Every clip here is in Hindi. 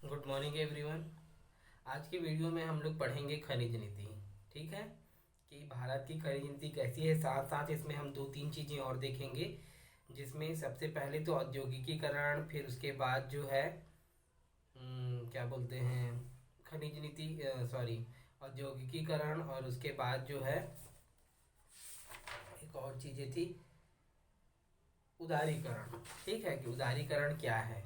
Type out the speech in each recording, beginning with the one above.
Good morning everyone. आज की वीडियो में हम लोग पढ़ेंगे खनिज नीति। ठीक है कि भारत की खनिज नीति कैसी है, साथ साथ इसमें हम दो तीन चीज़ें और देखेंगे, जिसमें सबसे पहले तो औद्योगिकीकरण, फिर उसके बाद जो है क्या बोलते हैं, खनिज नीति, सॉरी, औद्योगिकीकरण, और उसके बाद जो है एक और चीज़ें थी, उदारीकरण। ठीक है कि उदारीकरण क्या है,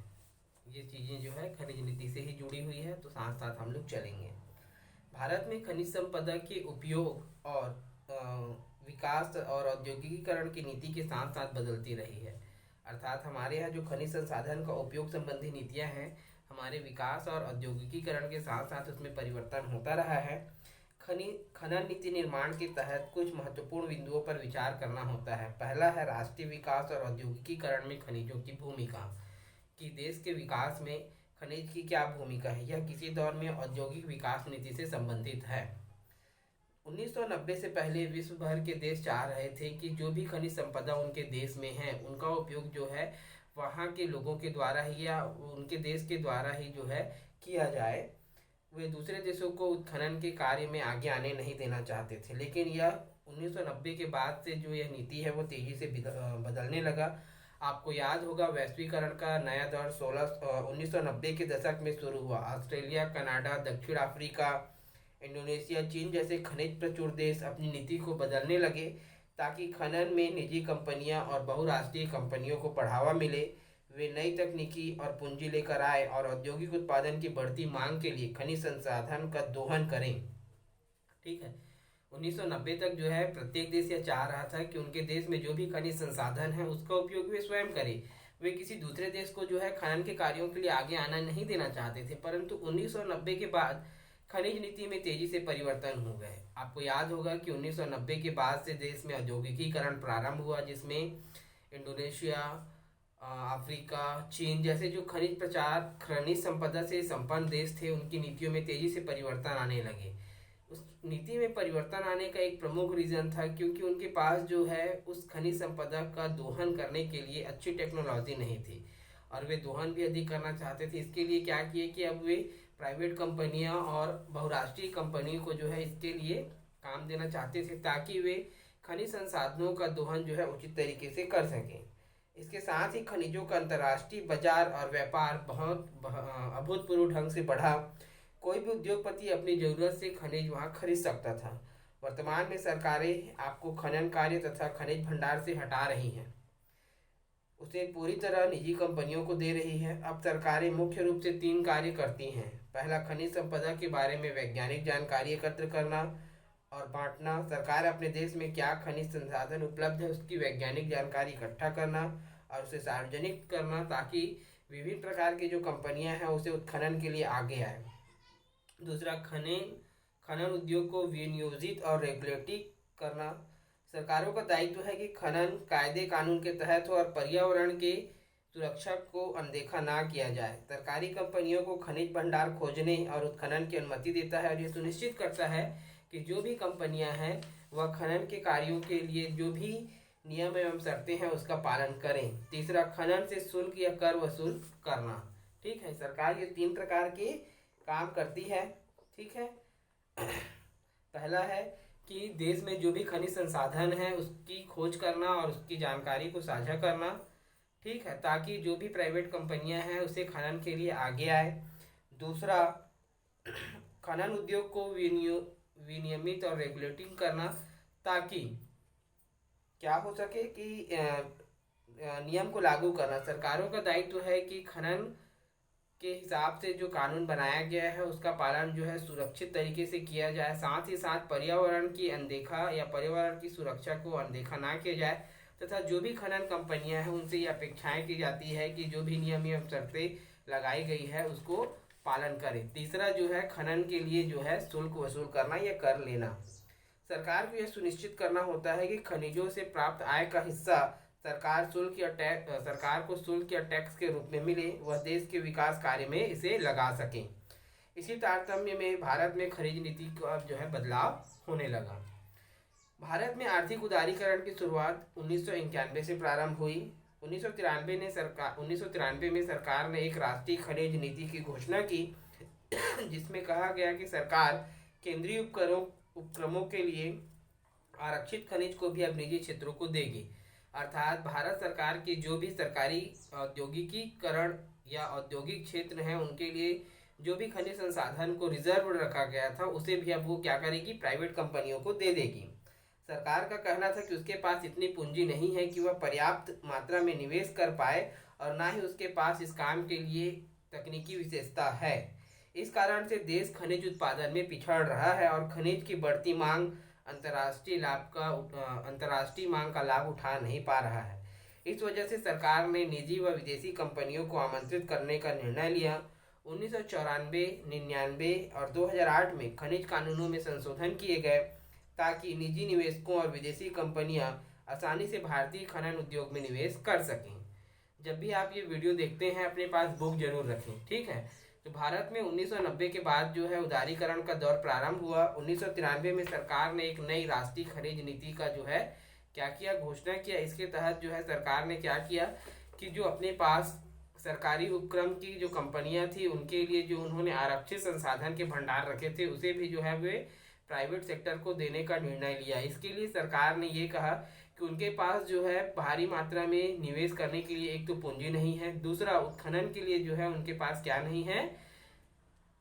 ये चीज़ें जो है खनिज नीति से ही जुड़ी हुई है, तो साथ साथ हम लोग चलेंगे। भारत में खनिज संपदा के उपयोग और विकास और औद्योगिकीकरण की नीति के साथ साथ बदलती रही है। अर्थात हमारे यहाँ जो खनिज संसाधन का उपयोग संबंधी नीतियाँ हैं, हमारे विकास और औद्योगिकीकरण के साथ साथ उसमें परिवर्तन होता रहा है। खनन नीति निर्माण के तहत कुछ महत्वपूर्ण बिंदुओं पर विचार करना होता है। पहला है राष्ट्रीय विकास और औद्योगिकीकरण में खनिजों की भूमिका, कि देश के विकास में खनिज की क्या भूमिका है, यह किसी दौर में औद्योगिक विकास नीति से संबंधित है। 1990 से पहले विश्व भर के देश चाह रहे थे कि जो भी खनिज संपदा उनके देश में है, उनका उपयोग जो है वहाँ के लोगों के द्वारा ही या उनके देश के द्वारा ही जो है किया जाए। वे दूसरे देशों को उत्खनन के कार्य में आगे आने नहीं देना चाहते थे, लेकिन यह 1990 के बाद से जो यह नीति है वो तेजी से बदलने लगा। आपको याद होगा, वैश्वीकरण का नया दौर 1990 के दशक में शुरू हुआ। ऑस्ट्रेलिया, कनाडा, दक्षिण अफ्रीका, इंडोनेशिया, चीन जैसे खनिज प्रचुर देश अपनी नीति को बदलने लगे ताकि खनन में निजी कंपनियां और बहुराष्ट्रीय कंपनियों को बढ़ावा मिले। वे नई तकनीकी और पूंजी लेकर आए और औद्योगिक उत्पादन की बढ़ती मांग के लिए खनिज संसाधन का दोहन करें। ठीक है, 1990 तक जो है प्रत्येक देश यह चाह रहा था कि उनके देश में जो भी खनिज संसाधन है उसका उपयोग वे स्वयं करें। वे किसी दूसरे देश को जो है खनन के कार्यों के लिए आगे आना नहीं देना चाहते थे। परंतु 1990 के बाद खनिज नीति में तेजी से परिवर्तन हो गए। आपको याद होगा कि 1990 के बाद से देश में औद्योगिकीकरण प्रारंभ हुआ, जिसमें इंडोनेशिया, अफ्रीका, चीन जैसे जो खनिज संपदा से संपन्न देश थे, उनकी नीतियों में तेजी से परिवर्तन आने लगे। उस नीति में परिवर्तन आने का एक प्रमुख रीजन था क्योंकि उनके पास जो है उस खनिज संपदा का दोहन करने के लिए अच्छी टेक्नोलॉजी नहीं थी, और वे दोहन भी अधिक करना चाहते थे। इसके लिए क्या किए कि अब वे प्राइवेट कंपनियां और बहुराष्ट्रीय कंपनियों को जो है इसके लिए काम देना चाहते थे, ताकि वे खनिज संसाधनों का दोहन जो है उचित तरीके से कर सकें। इसके साथ ही खनिजों का अंतर्राष्ट्रीय बाजार और व्यापार बहुत अभूतपूर्व ढंग से बढ़ा। कोई भी उद्योगपति अपनी जरूरत से खनिज वहां खरीद सकता था। वर्तमान में सरकारें आपको खनन कार्य तथा खनिज भंडार से हटा रही हैं, उसे पूरी तरह निजी कंपनियों को दे रही है। अब सरकारें मुख्य रूप से तीन कार्य करती हैं। पहला, खनिज संपदा के बारे में वैज्ञानिक जानकारी एकत्र करना और बांटना। सरकार अपने देश में क्या खनिज संसाधन उपलब्ध है उसकी वैज्ञानिक जानकारी इकट्ठा करना और उसे सार्वजनिक करना, ताकि विभिन्न प्रकार की जो कंपनियां हैं उसे उत्खनन के लिए आगे आए। दूसरा, खनन खनन उद्योग को विनियोजित और रेगुलेटिंग करना। सरकारों का दायित्व है कि खनन कायदे कानून के तहत हो और पर्यावरण के सुरक्षा को अनदेखा ना किया जाए। सरकारी कंपनियों को खनिज भंडार खोजने और उत्खनन की अनुमति देता है, और यह सुनिश्चित करता है कि जो भी कंपनियां हैं वह खनन के कार्यों के लिए जो भी नियम एवं शर्तें हैं उसका पालन करें। तीसरा, खनन से शुल्क या कर वसूल करना। ठीक है, सरकार ये तीन प्रकार के काम करती है। ठीक है, पहला है कि देश में जो भी खनिज संसाधन है उसकी खोज करना और उसकी जानकारी को साझा करना। ठीक है, ताकि जो भी प्राइवेट कंपनियां हैं उसे खनन के लिए आगे आए। दूसरा, खनन उद्योग को विनियमित और रेगुलेटिंग करना, ताकि क्या हो सके कि नियम को लागू करना। सरकारों का दायित्व है कि खनन के हिसाब से जो कानून बनाया गया है उसका पालन जो है सुरक्षित तरीके से किया जाए। साथ ही साथ पर्यावरण की अनदेखा या पर्यावरण की सुरक्षा को अनदेखा ना किया जाए, तथा जो भी खनन कंपनियां हैं उनसे ये अपेक्षाएं की जाती है कि जो भी नियम एवं शर्तें लगाई गई है उसको पालन करें। तीसरा जो है, खनन के लिए जो है शुल्क वसूल करना या कर लेना। सरकार को यह सुनिश्चित करना होता है कि खनिजों से प्राप्त आय का हिस्सा सरकार को शुल्क या टैक्स के रूप में मिले, वह देश के विकास कार्य में इसे लगा सके। इसी तारतम्य में भारत में खनिज नीति का जो है बदलाव होने लगा। भारत में आर्थिक उदारीकरण की शुरुआत 1991 से प्रारंभ हुई। उन्नीस सौ तिरानवे में सरकार ने एक राष्ट्रीय खनिज नीति की घोषणा की जिसमें कहा गया कि सरकार केंद्रीय उपक्रमों के लिए आरक्षित खनिज को भी अब निजी क्षेत्रों को देगी। अर्थात भारत सरकार के जो भी सरकारी औद्योगिकीकरण या औद्योगिक क्षेत्र हैं उनके लिए जो भी खनिज संसाधन को रिजर्व रखा गया था उसे भी अब वो क्या करेगी, प्राइवेट कंपनियों को दे देगी। सरकार का कहना था कि उसके पास इतनी पूंजी नहीं है कि वह पर्याप्त मात्रा में निवेश कर पाए और ना ही उसके पास इस काम के लिए तकनीकी विशेषता है। इस कारण से देश खनिज उत्पादन में पिछड़ रहा है और खनिज की बढ़ती मांग अंतर्राष्ट्रीय मांग का लाभ उठा नहीं पा रहा है। इस वजह से सरकार ने निजी व विदेशी कंपनियों को आमंत्रित करने का निर्णय लिया। 1994, 99 और 2008 में खनिज कानूनों में संशोधन किए गए ताकि निजी निवेशकों और विदेशी कंपनियां आसानी से भारतीय खनन उद्योग में निवेश कर सकें। जब भी आप ये वीडियो देखते हैं अपने पास बुक जरूर रखें, ठीक है। तो भारत में 1990 के बाद जो है उदारीकरण का दौर प्रारंभ हुआ। 1993 में सरकार ने एक नई राष्ट्रीय खनिज नीति का जो है क्या किया, घोषणा किया। इसके तहत जो है सरकार ने क्या किया कि जो अपने पास सरकारी उपक्रम की जो कंपनियां थी उनके लिए जो उन्होंने आरक्षित संसाधन के भंडार रखे थे उसे भी जो है वे प्राइवेट सेक्टर को देने का निर्णय लिया। इसके लिए सरकार ने ये कहा कि उनके पास जो है भारी मात्रा में निवेश करने के लिए एक तो पूंजी नहीं है, दूसरा उत्खनन के लिए जो है उनके पास क्या नहीं है,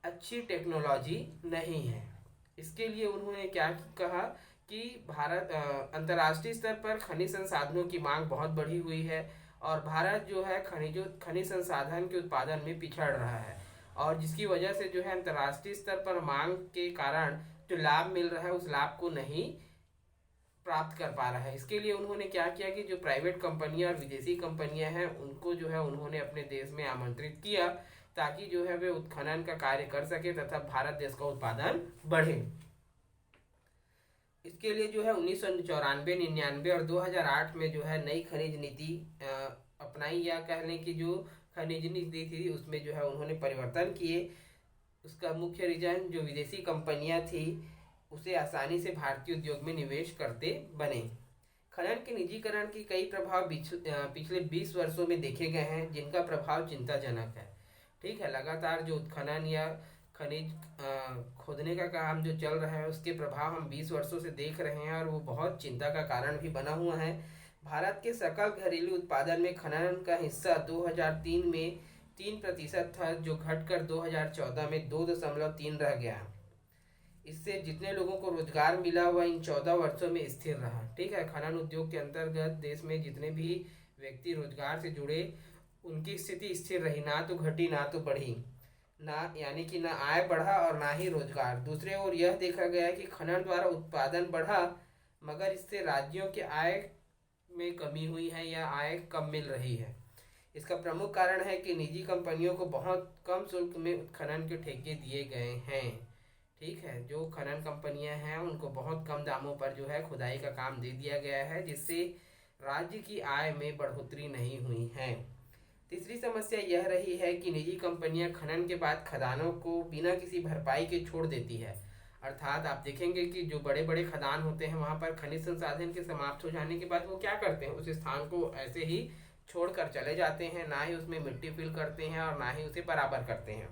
अच्छी टेक्नोलॉजी नहीं है। इसके लिए उन्होंने क्या कहा कि भारत अंतर्राष्ट्रीय स्तर पर खनिज संसाधनों की मांग बहुत बढ़ी हुई है और भारत जो है खनिज संसाधन के उत्पादन में पिछड़ रहा है और जिसकी वजह से जो है अंतर्राष्ट्रीय स्तर पर मांग के कारण जो लाभ मिल रहा है उस लाभ को नहीं प्राप्त कर पा रहा है। इसके लिए उन्होंने क्या किया कि जो प्राइवेट कंपनियां और विदेशी कंपनियां हैं उनको जो है उन्होंने अपने देश में आमंत्रित किया ताकि जो है वे उत्खनन का कार्य कर सके तथा भारत देश का उत्पादन बढ़े। इसके लिए जो है 1994, 99 और 2008 में जो है नई खनिज नीति अपनाई या कहने की जो खनिज नीति थी उसमें जो है उन्होंने परिवर्तन किए। उसका मुख्य रीजन जो विदेशी कंपनियां थी उसे आसानी से भारतीय उद्योग में निवेश करते बने। खनन के निजीकरण के कई प्रभाव पिछले 20 वर्षों में देखे गए हैं जिनका प्रभाव चिंताजनक है, ठीक है। लगातार जो उत्खनन या खनिज खोदने का काम जो चल रहा है उसके प्रभाव हम 20 वर्षों से देख रहे हैं और वो बहुत चिंता का कारण भी बना हुआ है। भारत के सकल घरेलू उत्पादन में खनन का हिस्सा 2003 में 3% था जो घटकर 2014 में 2.3 रह गया। इससे जितने लोगों को रोजगार मिला हुआ इन 14 वर्षों में स्थिर रहा, ठीक है। खनन उद्योग के अंतर्गत देश में जितने भी व्यक्ति रोजगार से जुड़े उनकी स्थिति स्थिर रही, ना तो घटी ना तो बढ़ी, ना यानी कि ना आय बढ़ा और ना ही रोजगार। दूसरे ओर यह देखा गया कि खनन द्वारा उत्पादन बढ़ा मगर इससे राज्यों के आय में कमी हुई है या आय कम मिल रही है। इसका प्रमुख कारण है कि निजी कंपनियों को बहुत कम शुल्क में उत्खनन के ठेके दिए गए हैं, ठीक है। जो खनन कंपनियां हैं उनको बहुत कम दामों पर जो है खुदाई का काम दे दिया गया है जिससे राज्य की आय में बढ़ोतरी नहीं हुई है। तीसरी समस्या यह रही है कि निजी कंपनियां खनन के बाद खदानों को बिना किसी भरपाई के छोड़ देती है। अर्थात आप देखेंगे कि जो बड़े बड़े खदान होते हैं वहां पर खनिज संसाधन के समाप्त हो जाने के बाद वो क्या करते हैं, उस स्थान को ऐसे ही छोड़कर चले जाते हैं, ना ही उसमें मिट्टी फिल करते हैं और ना ही उसे बराबर करते हैं।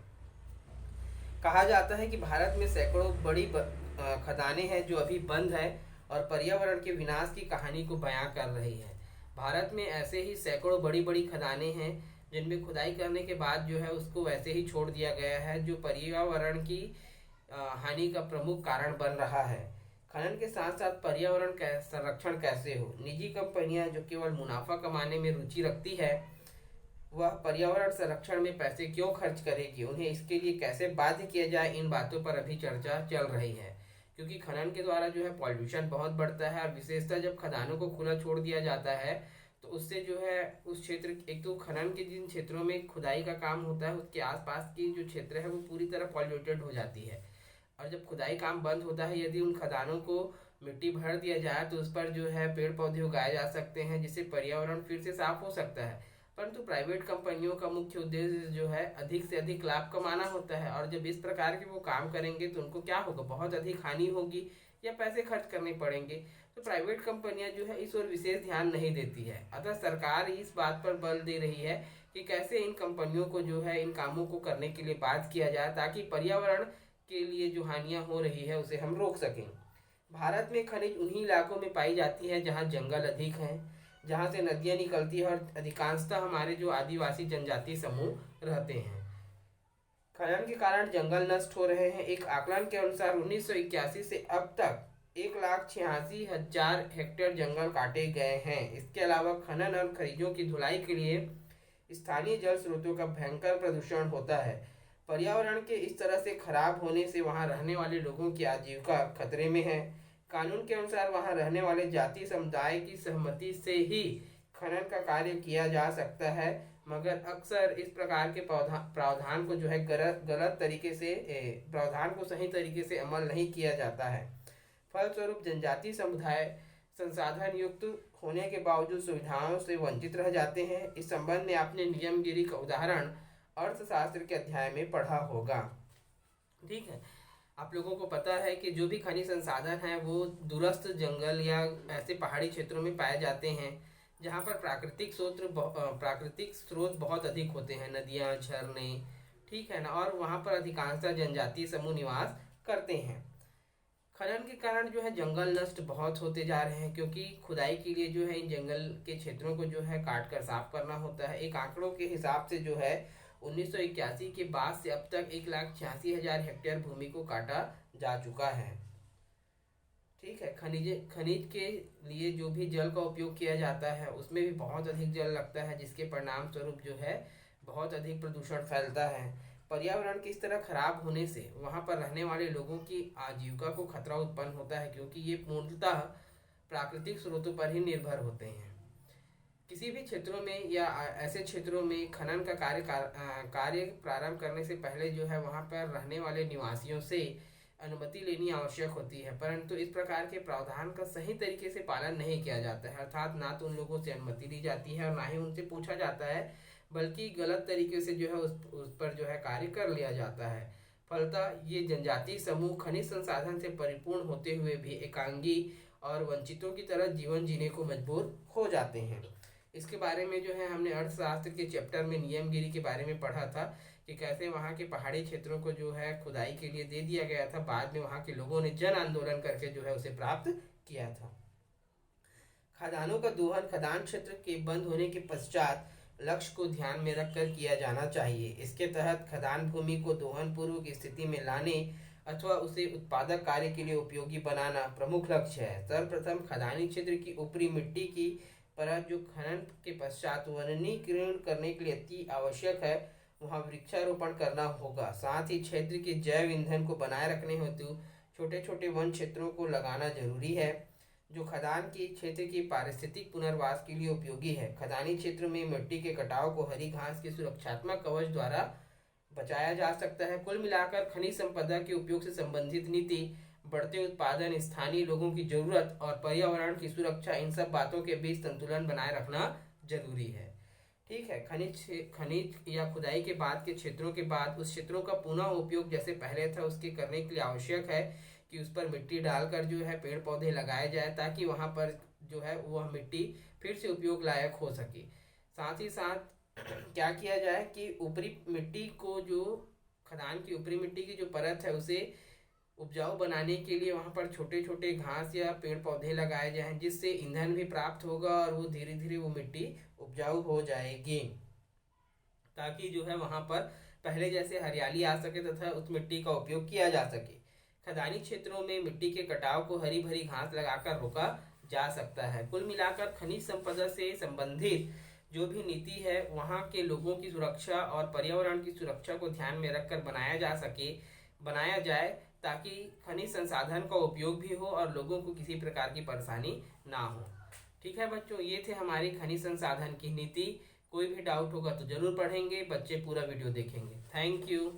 कहा जाता है कि भारत में सैकड़ों बड़ी खदानें हैं जो अभी बंद है और पर्यावरण के विनाश की कहानी को बयां कर रही है। भारत में ऐसे ही सैकड़ों बड़ी बड़ी खदानें हैं जिनमें खुदाई करने के बाद जो है उसको वैसे ही छोड़ दिया गया है जो पर्यावरण की हानि का प्रमुख कारण बन रहा है। खनन के साथ साथ पर्यावरण का संरक्षण कैसे हो। निजी कंपनियां जो केवल मुनाफा कमाने में रुचि रखती है वह पर्यावरण संरक्षण में पैसे क्यों खर्च करेगी, उन्हें इसके लिए कैसे बाध्य किया जाए, इन बातों पर अभी चर्चा चल रही है। क्योंकि खनन के द्वारा जो है पॉल्यूशन बहुत बढ़ता है और विशेषतः जब खदानों को खुला छोड़ दिया जाता है तो उससे जो है उस क्षेत्र, एक तो खनन के जिन क्षेत्रों में खुदाई का काम होता है उसके आसपास की जो क्षेत्र है वो पूरी तरह पॉल्यूटेड हो जाती है और जब खुदाई काम बंद होता है यदि उन खदानों को मिट्टी भर दिया जाए तो उस पर जो है पेड़ पौधे उगाए जा सकते हैं जिससे पर्यावरण फिर से साफ हो सकता है। परंतु प्राइवेट कंपनियों का मुख्य उद्देश्य जो है अधिक से अधिक लाभ कमाना होता है और जब इस प्रकार के वो काम करेंगे तो उनको क्या होगा, बहुत अधिक हानि होगी या पैसे खर्च करने पड़ेंगे। तो प्राइवेट कंपनियां जो है इस ओर विशेष ध्यान नहीं देती है। अतः सरकार इस बात पर बल दे रही है कि कैसे इन कंपनियों को जो है इन कामों को करने के लिए बाध्य किया जाए, ताकि पर्यावरण के लिए जो हानियां हो रही है उसे हम रोक सकें। भारत में खनिज उन्हीं इलाकों में पाई जाती है जहाँ जंगल अधिक हैं, जहाँ से नदियाँ निकलती है और अधिकांशतः हमारे जो आदिवासी जनजातीय समूह रहते हैं। खनन के कारण जंगल नष्ट हो रहे हैं। एक आकलन के अनुसार 1981 से अब तक 1,86,000 हेक्टेयर जंगल काटे गए हैं। इसके अलावा खनन और खनिजों की धुलाई के लिए स्थानीय जल स्रोतों का भयंकर प्रदूषण होता है। पर्यावरण के इस तरह से खराब होने से वहां रहने वाले लोगों की आजीविका खतरे में है। कानून के अनुसार वहां रहने वाले जाति समुदाय की सहमति से ही खनन का कार्य किया जा सकता है, मगर अक्सर इस प्रकार के प्रावधान को जो है गलत तरीके से प्रावधान को सही तरीके से अमल नहीं किया जाता है। फलस्वरूप जनजातीय समुदाय संसाधन युक्त होने के बावजूद सुविधाओं से वंचित रह जाते हैं। इस संबंध में आपने नियमगिरी का उदाहरण अर्थशास्त्र के अध्याय में पढ़ा होगा। ठीक है, आप लोगों को पता है कि जो भी खनिज संसाधन है वो दूरस्थ जंगल या ऐसे पहाड़ी क्षेत्रों में पाए जाते हैं जहाँ पर प्राकृतिक स्रोत बहुत अधिक होते हैं, नदियाँ, झरने, ठीक है ना, और वहाँ पर अधिकांशतः जनजातीय समूह निवास करते हैं। खनन के कारण जो है जंगल नष्ट बहुत होते जा रहे हैं, क्योंकि खुदाई के लिए जो है इन जंगल के क्षेत्रों को जो है काट कर साफ करना होता है। एक आंकड़ों के हिसाब से जो है 1981 के बाद से अब तक 1,86,000 हेक्टेयर भूमि को काटा जा चुका है। ठीक है, खनिज के लिए जो भी जल का उपयोग किया जाता है उसमें भी बहुत अधिक जल लगता है, जिसके परिणाम स्वरूप जो है बहुत अधिक प्रदूषण फैलता है। पर्यावरण की इस तरह खराब होने से वहाँ पर रहने वाले लोगों की आजीविका को खतरा उत्पन्न होता है, क्योंकि ये पूर्णतः प्राकृतिक स्रोतों पर ही निर्भर होते हैं। किसी भी क्षेत्रों में या ऐसे क्षेत्रों में खनन का कार्य प्रारंभ करने से पहले जो है वहाँ पर रहने वाले निवासियों से अनुमति लेनी आवश्यक होती है, परंतु इस प्रकार के प्रावधान का सही तरीके से पालन नहीं किया जाता है। अर्थात ना तो उन लोगों से अनुमति ली जाती है और ना ही उनसे पूछा जाता है, बल्कि गलत तरीके से जो है उस पर जो है कार्य कर लिया जाता है। फलतः ये जनजातीय समूह खनिज संसाधन से परिपूर्ण होते हुए भी एकांगी और वंचितों की तरह जीवन जीने को मजबूर हो जाते हैं। इसके बारे में जो है हमने अर्थशास्त्र के चैप्टर में नियमगिरी के बारे में पढ़ा था कि कैसे वहाँ के पहाड़ी क्षेत्रों को जो है खुदाई के लिए दे दिया गया था, बाद में वहाँ के लोगों ने जन आंदोलन करके जो है उसे प्राप्त किया था। खदानों का दोहन खदान क्षेत्र के बंद होने के पश्चात लक्ष्य को ध्यान में रखकर किया जाना चाहिए। इसके तहत खदान भूमि को दोहन पूर्व की स्थिति में लाने अथवा उसे उत्पादक कार्य के लिए उपयोगी बनाना प्रमुख लक्ष्य है। सर्वप्रथम खदानी क्षेत्र की ऊपरी मिट्टी की परत जो खनन के पश्चात वनीकरण करने के लिए अति आवश्यक है, वहाँ वृक्षारोपण करना होगा। साथ ही क्षेत्र के जैव ईंधन को बनाए रखने हेतु छोटे छोटे वन क्षेत्रों को लगाना जरूरी है, जो खदान की क्षेत्र की पारिस्थितिक पुनर्वास के लिए उपयोगी है। खदानी क्षेत्र में मिट्टी के कटाव को हरी घास के सुरक्षात्मक कवच द्वारा बचाया जा सकता है। कुल मिलाकर खनिज संपदा के उपयोग से संबंधित नीति, बढ़ते उत्पादन, स्थानीय लोगों की जरूरत और पर्यावरण की सुरक्षा, इन सब बातों के बीच संतुलन बनाए रखना जरूरी है। ठीक है, खनिज या खुदाई के बाद के क्षेत्रों के बाद उस क्षेत्रों का पुनः उपयोग जैसे पहले था उसके करने के लिए आवश्यक है कि उस पर मिट्टी डालकर जो है पेड़ पौधे लगाए जाए, ताकि वहाँ पर जो है वह मिट्टी फिर से उपयोग लायक हो सके। साथ ही साथ क्या किया जाए कि ऊपरी मिट्टी को, जो खदान की ऊपरी मिट्टी की जो परत है उसे उपजाऊ बनाने के लिए वहाँ पर छोटे छोटे घास या पेड़ पौधे लगाए जाएं, जिससे ईंधन भी प्राप्त होगा और वो धीरे धीरे वो मिट्टी उपजाऊ हो जाएगी, ताकि जो है वहाँ पर पहले जैसे हरियाली आ सके तथा उस मिट्टी का उपयोग किया जा सके। खदानी क्षेत्रों में मिट्टी के कटाव को हरी भरी घास लगाकर रोका जा सकता है। कुल मिलाकर खनिज संपदा से संबंधित जो भी नीति है वहाँ के लोगों की सुरक्षा और पर्यावरण की सुरक्षा को ध्यान में रखकर बनाया जाए, ताकि खनिज संसाधन का उपयोग भी हो और लोगों को किसी प्रकार की परेशानी ना हो। ठीक है बच्चों, ये थे हमारी खनिज संसाधन की नीति। कोई भी डाउट होगा तो जरूर पढ़ेंगे, बच्चे पूरा वीडियो देखेंगे। Thank you.